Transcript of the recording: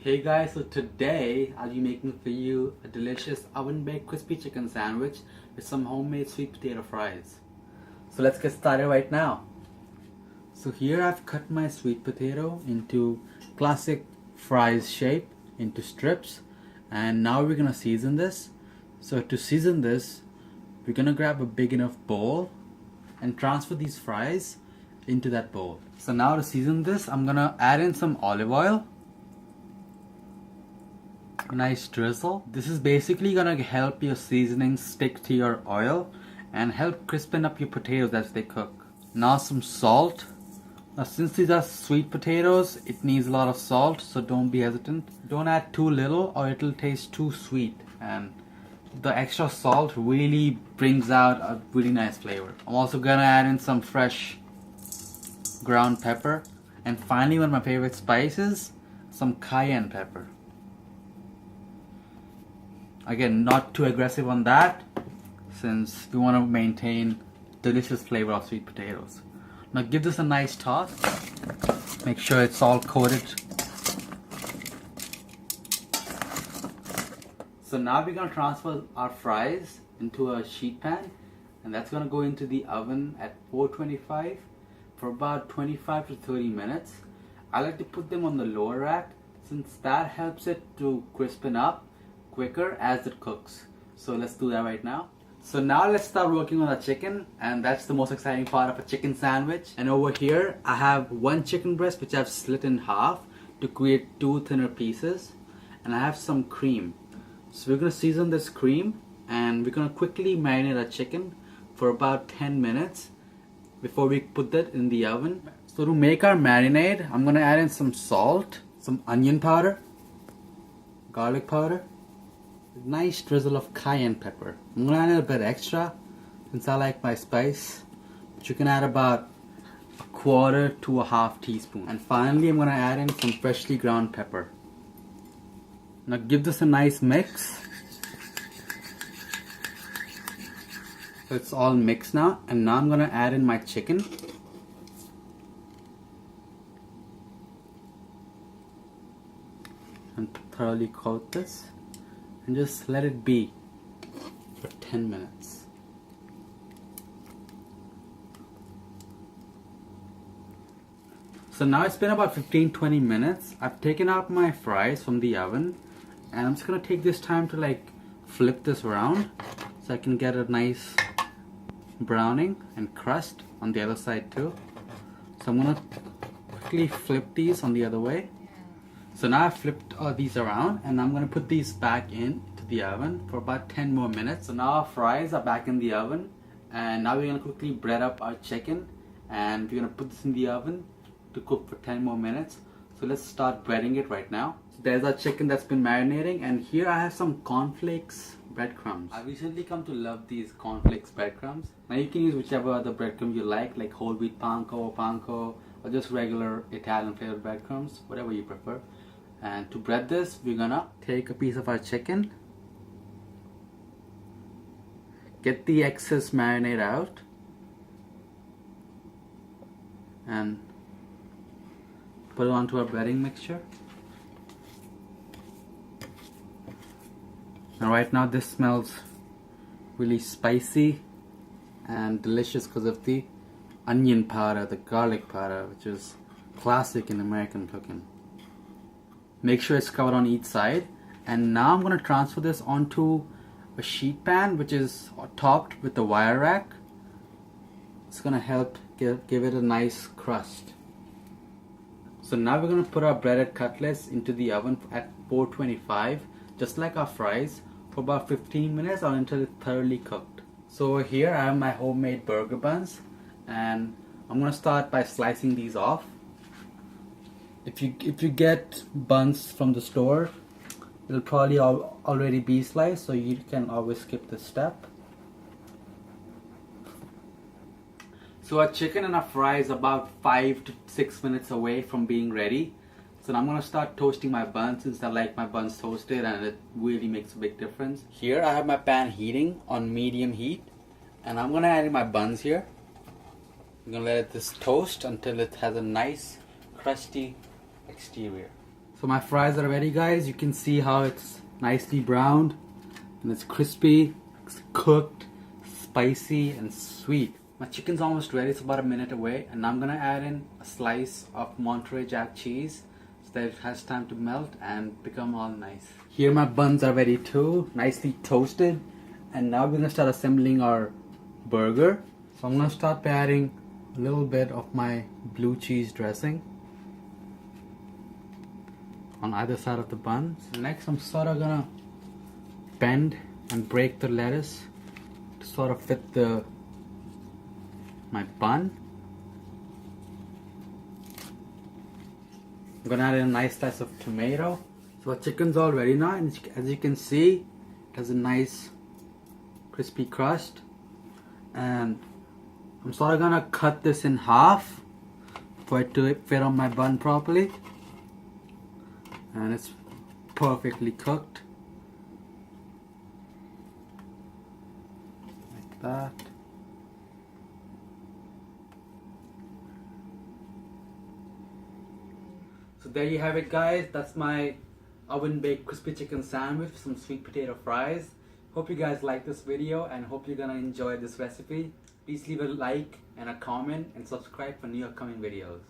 Hey guys, so today I'll be making for you a delicious oven-baked crispy chicken sandwich with some homemade sweet potato fries. So let's get started right now. So here I've cut my sweet potato into classic fries shape into strips, and now we're gonna season this. So to season this, we're gonna grab a big enough bowl and transfer these fries into that bowl. So now to season this, I'm gonna add in some olive oil. A nice drizzle. This is basically gonna help your seasoning stick to your oil and help crispen up your potatoes as they cook. Now some salt. Now since these are sweet potatoes, it needs a lot of salt, so don't be hesitant. Don't add too little or it'll taste too sweet, and the extra salt really brings out a really nice flavor. I'm also gonna add in some fresh ground pepper, and finally one of my favorite spices, some cayenne pepper. Again, not too aggressive on that, since we want to maintain delicious flavor of sweet potatoes. Now give this a nice toss. Make sure it's all coated. So now we're going to transfer our fries into a sheet pan, and that's going to go into the oven at 425 for about 25 to 30 minutes. I like to put them on the lower rack since that helps it to crispen up quicker as it cooks. So let's do that right now. So now let's start working on the chicken, and that's the most exciting part of a chicken sandwich. And over here I have one chicken breast which I've slit in half to create two thinner pieces, and I have some cream. So we're going to season this cream, and we're going to quickly marinate our chicken for about 10 minutes before we put that in the oven. So to make our marinade, I'm going to add in some salt, some onion powder, garlic powder, nice drizzle of cayenne pepper. I'm gonna add a little bit extra since I like my spice, but you can add about a quarter to a half teaspoon. And finally I'm gonna add in some freshly ground pepper. Now give this a nice mix. So it's all mixed now, and now I'm gonna add in my chicken. And thoroughly coat this, and just let it be for 10 minutes. So now it's been about 15-20 minutes. I've taken out my fries from the oven, and I'm just gonna take this time to flip this around so I can get a nice browning and crust on the other side too. So I'm gonna quickly flip these on the other way. So now I've flipped these around, and I'm going to put these back into the oven for about 10 more minutes. So now our fries are back in the oven, and now we're going to quickly bread up our chicken, and we're going to put this in the oven to cook for 10 more minutes. So let's start breading it right now. So there's our chicken that's been marinating, and here I have some cornflakes breadcrumbs. I recently come to love these cornflakes breadcrumbs. Now you can use whichever other breadcrumbs you like whole wheat panko, or just regular Italian flavored breadcrumbs, whatever you prefer. And to bread this, we're gonna take a piece of our chicken, get the excess marinade out, and put it onto our breading mixture. And right now this smells really spicy and delicious because of the onion powder, the garlic powder, which is classic in American cooking. Make sure it's covered on each side, and now I'm going to transfer this onto a sheet pan which is topped with the wire rack. It's going to help give it a nice crust. So now we're going to put our breaded cutlets into the oven at 425, just like our fries, for about 15 minutes or until it's thoroughly cooked. So over here I have my homemade burger buns, and I'm going to start by slicing these off. If you get buns from the store, it'll probably already be sliced, so you can always skip this step. So our chicken and our fries about 5 to 6 minutes away from being ready. So now I'm going to start toasting my buns, since I like my buns toasted and it really makes a big difference. Here I have my pan heating on medium heat, and I'm going to add in my buns here. I'm going to let this toast until it has a nice crusty exterior. So So my fries are ready, guys. You can see how it's nicely browned and it's crispy, it's cooked, spicy and sweet. My chicken's almost ready. It's about a minute away, and I'm gonna add in a slice of Monterey Jack cheese so that it has time to melt and become all nice. Here my buns are ready too, nicely toasted, and now we're gonna start assembling our burger. So I'm gonna start by adding a little bit of my blue cheese dressing on either side of the buns. Next, I'm sort of gonna bend and break the lettuce to sort of fit my bun. I'm gonna add in a nice slice of tomato. So our chicken's all ready now, and as you can see, it has a nice crispy crust. And I'm sort of gonna cut this in half for it to fit on my bun properly. And it's perfectly cooked. Like that. So there you have it, guys. That's my oven baked crispy chicken sandwich with some sweet potato fries. Hope you guys like this video and hope you're gonna enjoy this recipe. Please leave a like and a comment and subscribe for new upcoming videos.